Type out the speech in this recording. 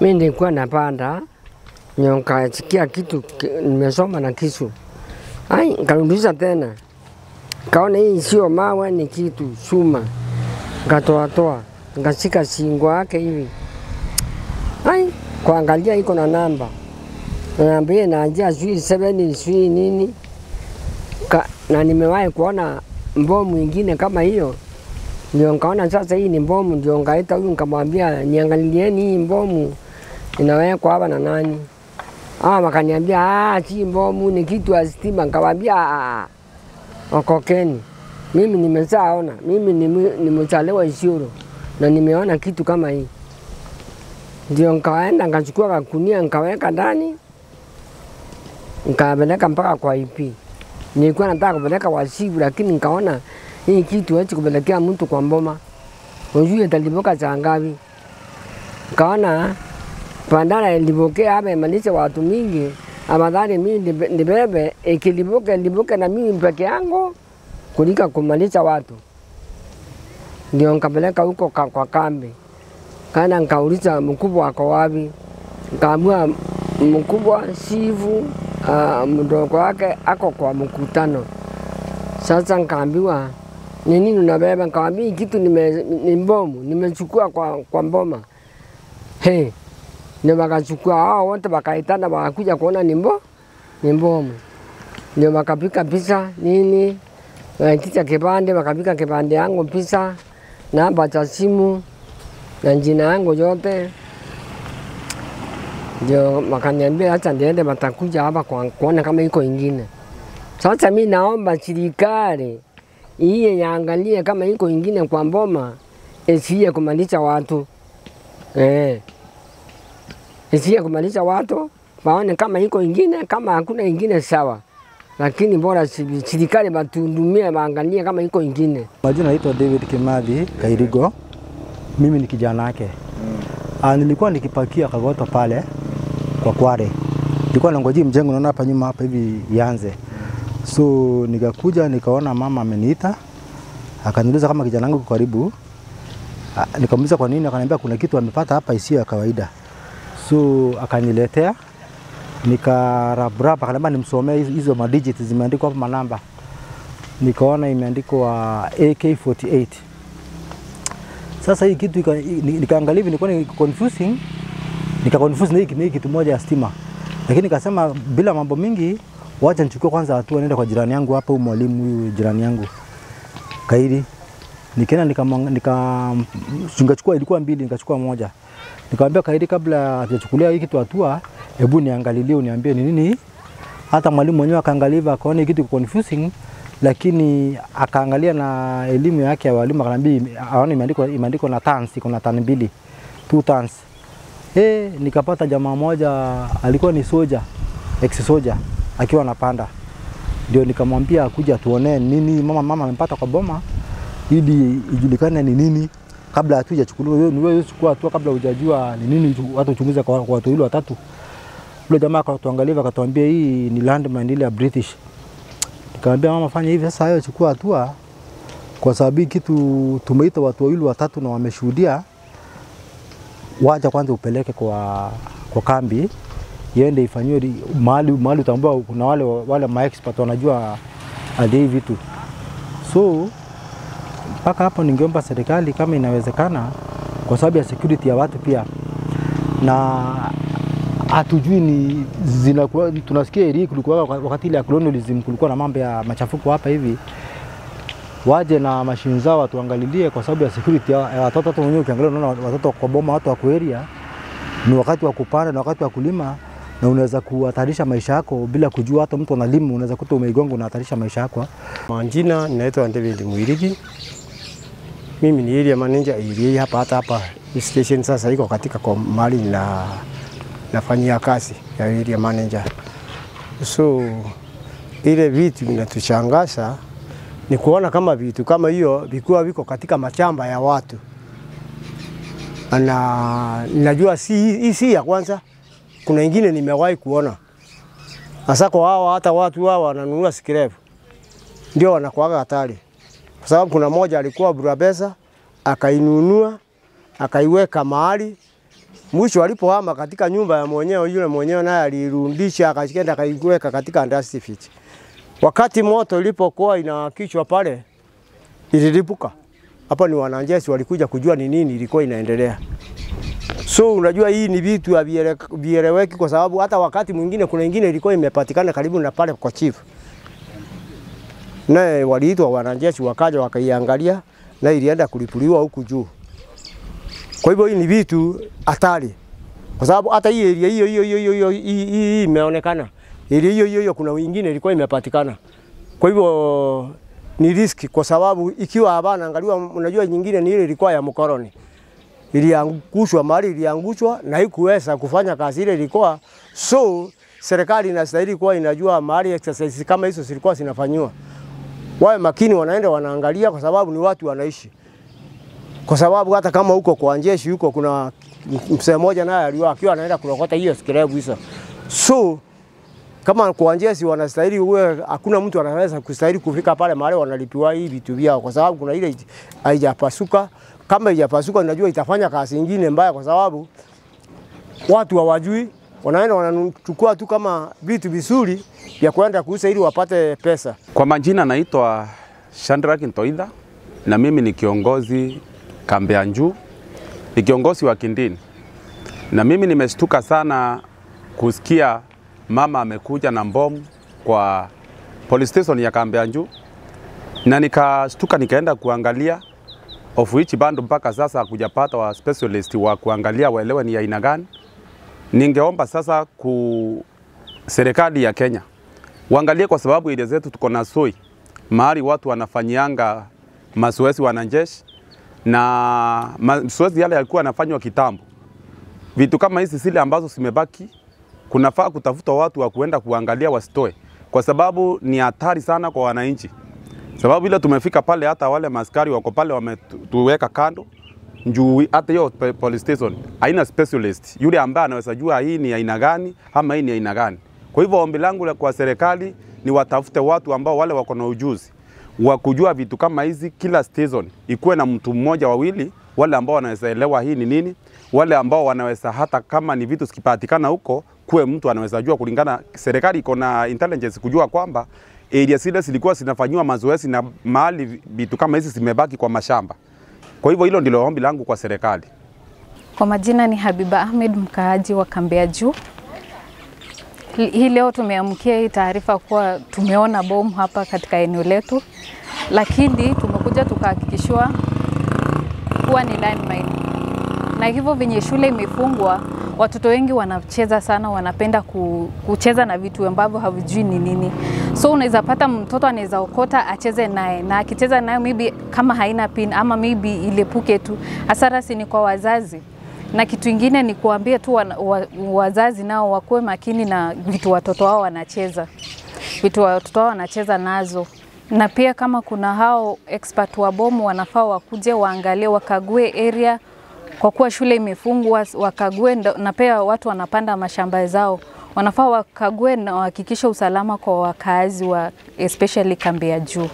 Mimi nilikuwa napanda nikasikia kitu nimesoma na kisu. Nikarudisha tena. Kaona hii sio mawe ni kitu chuma. Nikatoa. Nikashika shingo yake hivi. Kuangalia iko na namba. Naambia naanzia 7 nini. Na nimewahi kuona mbomu nyingine kama hiyo. Ndio nikaona sasa hii ni mbomu, ndio ngaita huyu nikamwambia niangalieni hii mbomu inawekwa hapa na nani. Wakaniambia si mbomu ni kitu ya stima. Nikamwambia okokeni. Mimi nimeshaona, mimi nimechalewa Isiolo na nimeona kitu kama hii. Ndio nikaenda nikachukua gunia nikaweka ndani. Nikapeleka mpaka kwa IP. Nilikuwa nataka kupeleka Wasibu lakini nikaona hii kitu haiwezi kupelekea mtu kwa mboma. Unajua italipuka saa ngapi? Nikaona bandara ilipokea hapa imalisha watu mingi, afadhali mimi nibebe ikilipuke na mimi peke yangu kuliko kumalisha watu. Ndio nikapeleka huko kwa kambi. Kana nikauliza mkubwa ako wapi? Nikaambiwa mkubwa Sifu mdogo wake ako kwa mkutano. Sasa nikaambiwa ni nini unabeba? Nikamwambia kitu ni mbomu, nimechukua kwa mboma. Ndio wakachukua hao wote wakaitana wakakuja kuona ni mbomu. Ndio wakapika pisa nini? Kisha kipande wakapika kipande yangu pisa, namba za simu na jina yangu yote. Ndio wakaniambia acha niende watakuja hapa kuona kama iko ingine. Sasa mimi naomba serikali iye yaangalie kama iko ingine kwa mboma, isiye kumalisha watu. Isiye kumalisha watu, waone kama iko ingine, kama hakuna ingine sawa. Lakini bora serikali batundumie waangalie kama iko ingine. Majina naitwa David Kimathi Kairigo. Mimi ni kijana wake. Nilikuwa nikipakia kagoto pale kwa Kware. Nilikuwa nangojea mjengo naona hapa nyuma hapa hivi ianze. So nikakuja nikaona mama ameniita. Akaniuliza kama kijana wangu karibu. Nikamuuliza kwa nini, akaniambia kuna kitu amepata hapa isiyo ya kawaida. So akaniletea, nikarabraba, akaniambia nimsomee hizo ma digits zimeandikwa hapa manamba. Nikaona imeandikwa AK48. Sasa hii kitu nikaangalia hivi nilikuwa ni confusing. Nikaconfuse na hii kitu moja ya stima. Lakini nikasema bila mambo mingi, wacha nichukue kwanza hatua niende kwa jirani yangu hapa, mwalimu huyu jirani yangu Kairi. Nikaenda nikachukua ilikuwa 2 nikachukua moja. Nikamwambia Kairi, kabla hajachukulia hiki kitu hatua, hebu niangalilie uniambie ni nini. Hata mwalimu mwenyewe akaangalia akaona kitu confusing, lakini akaangalia na elimu yake ya walimu akaniambia aone imeandikwa na tans, iko na tan 2, 2 tans. Nikapata jamaa moja alikuwa ni soja, ex-soja akiwa anapanda. Ndio nikamwambia akuja tuone nini mama amempata kwa boma ili ijulikane ni nini kabla hatujachukuliwa. Wewe chukua hatua kabla hujajua ni nini, watu chunguza kwa watu hilo watatu. Yule jamaa akatuangalia akatuambia hii ni landmine ile ya British. Nikamwambia mama fanya hivi sasa, hayo chukua hatua kwa sababu kitu tumeita watu wawili watatu na wameshuhudia. Wacha kwanza upeleke kwa kambi iende ifanywe mahali utambua kuna wale ma expert wanajua hadi vitu. So mpaka hapo ningeomba serikali kama inawezekana, kwa sababu ya security ya watu pia, na hatujui ni zinakuwa tunasikia hili kulikuwa wakati ile ya colonialism kulikuwa na mambo ya machafuko hapa hivi, waje na mashine zao watuangalilie kwa sababu ya security ya watoto. Hata wenyewe ukiangalia unaona watoto kwa boma, watu wa area, ni wakati wa kupanda na wakati wa kulima, na unaweza kuhatarisha maisha yako bila kujua. Hata mtu analima unaweza kuta umeigonga unahatarisha maisha yako. Majina ninaitwa David Mwirigi. Mimi ni area manager area hapa station. Sasa iko katika kwa mali na nafanyia kazi ya area manager. So ile vitu vinatushangaza ni kuona kama vitu kama hiyo viko katika mashamba ya watu. Najua si ya kwanza, kuna ingine nimewahi kuona. Hasa kwa hawa hata watu hawa wananunua scrap ndio wanakuaga hatari. Kwa sababu kuna moja alikuwa Burabesa akainunua akaiweka mahali Mwisho alipohama katika nyumba ya mwenyewe, yule mwenyewe naye alirudisha akashikenda akaiweka katika industry fit. Wakati moto ilipokuwa inawakishwa pale ililipuka. Hapa ni wanajeshi walikuja kujua ni nini ilikuwa inaendelea. So unajua hii ni vitu havieleweki kwa sababu hata wakati mwingine kuna nyingine ilikuwa imepatikana karibu na pale kwa chief. Naye waliitwa wanajeshi wakaja wakaiangalia na ilienda kulipuliwa huku juu. Kwa hivyo hii ni vitu hatari. Kwa sababu hata hii area hiyo imeonekana. Area hiyo kuna wengine ilikuwa imepatikana. Kwa hivyo ni riski kwa sababu ikiwa hapana angaliwa, unajua nyingine ni ile ilikuwa ya mkoloni. Iliangushwa mahali iliangushwa na haikuweza kufanya kazi ile ilikuwa. So serikali inastahili kuwa inajua mahali exercise kama hizo zilikuwa zinafanywa. Wawe makini, wanaenda wanaangalia kwa sababu ni watu wanaishi. Kwa sababu hata kama huko kwa jeshi huko kuna msee mmoja naye aliwa akiwa anaenda kulokota hiyo skrebu hizo. So kama kwa jeshi wanastahili uwe hakuna mtu anaweza kustahili kufika pale mahali wanalipiwa hii vitu vyao kwa sababu kuna ile haijapasuka. Kama haijapasuka unajua itafanya kazi nyingine mbaya kwa sababu watu hawajui, wanaenda wanachukua tu kama vitu vizuri vya kwenda kuuza ili wapate pesa. Kwa majina naitwa Shadrack Ntoitha na mimi ni kiongozi kambi ya Njuu, ni kiongozi wa Kindini. Na mimi nimeshtuka sana kusikia mama amekuja na bomu kwa police station ya kambi ya Njuu. Na nikashtuka nikaenda kuangalia, of which bado mpaka sasa hakujapata wa specialist wa kuangalia waelewe ni aina gani. Ningeomba sasa serikali ya Kenya waangalie kwa sababu ile zetu tuko na soi mahali watu wanafanyianga mazoezi wanajeshi na mazoezi yale yalikuwa yanafanywa kitambo. Vitu kama hizi zile ambazo zimebaki kunafaa kutafuta watu wa kuenda kuangalia wasitoe kwa sababu ni hatari sana kwa wananchi. Sababu ile tumefika pale hata wale maskari wako pale wametuweka kando. Njuu hata hiyo police station haina specialist yule ambaye anaweza jua hii ni aina gani ama hii ni aina gani. Kwa hivyo ombi langu kwa serikali ni watafute watu ambao wale wako na ujuzi wa kujua vitu kama hizi. Kila station ikuwe na mtu mmoja wawili wale ambao wanaweza elewa hii ni nini, wale ambao wanaweza hata kama ni vitu zikipatikana huko kuwe mtu anaweza jua kulingana. Serikali iko na intelligence kujua kwamba area zile zilikuwa zinafanywa mazoezi na mahali vitu kama hizi zimebaki kwa mashamba. Kwa hivyo hilo ndilo ombi langu kwa serikali. Kwa majina ni Habiba Ahmed, mkaaji wa kambi ya Njuu. Hii leo tumeamkia hii taarifa kuwa tumeona bomu hapa katika eneo letu, lakini tumekuja tukahakikishwa kuwa ni landmine. Na hivyo venye shule imefungwa, watoto wengi wanacheza sana, wanapenda kucheza na vitu ambavyo havijui ni nini. So unaweza pata mtoto anaweza okota acheze naye, na akicheza naye maybe kama haina pin ama maybe ilepuke tu. Hasara si ni kwa wazazi. Na kitu kingine ni kuambia tu wazazi nao wakuwe makini na vitu watoto wao wanacheza. Vitu watoto wao wanacheza nazo. Na pia kama kuna hao expert wa bomu wanafaa wakuje waangalie, wakague area kwa kuwa shule imefungwa, wakague. Na pia watu wanapanda mashamba zao, wanafaa wakague na wahakikishe usalama kwa wakazi wa especially kambi ya Njuu.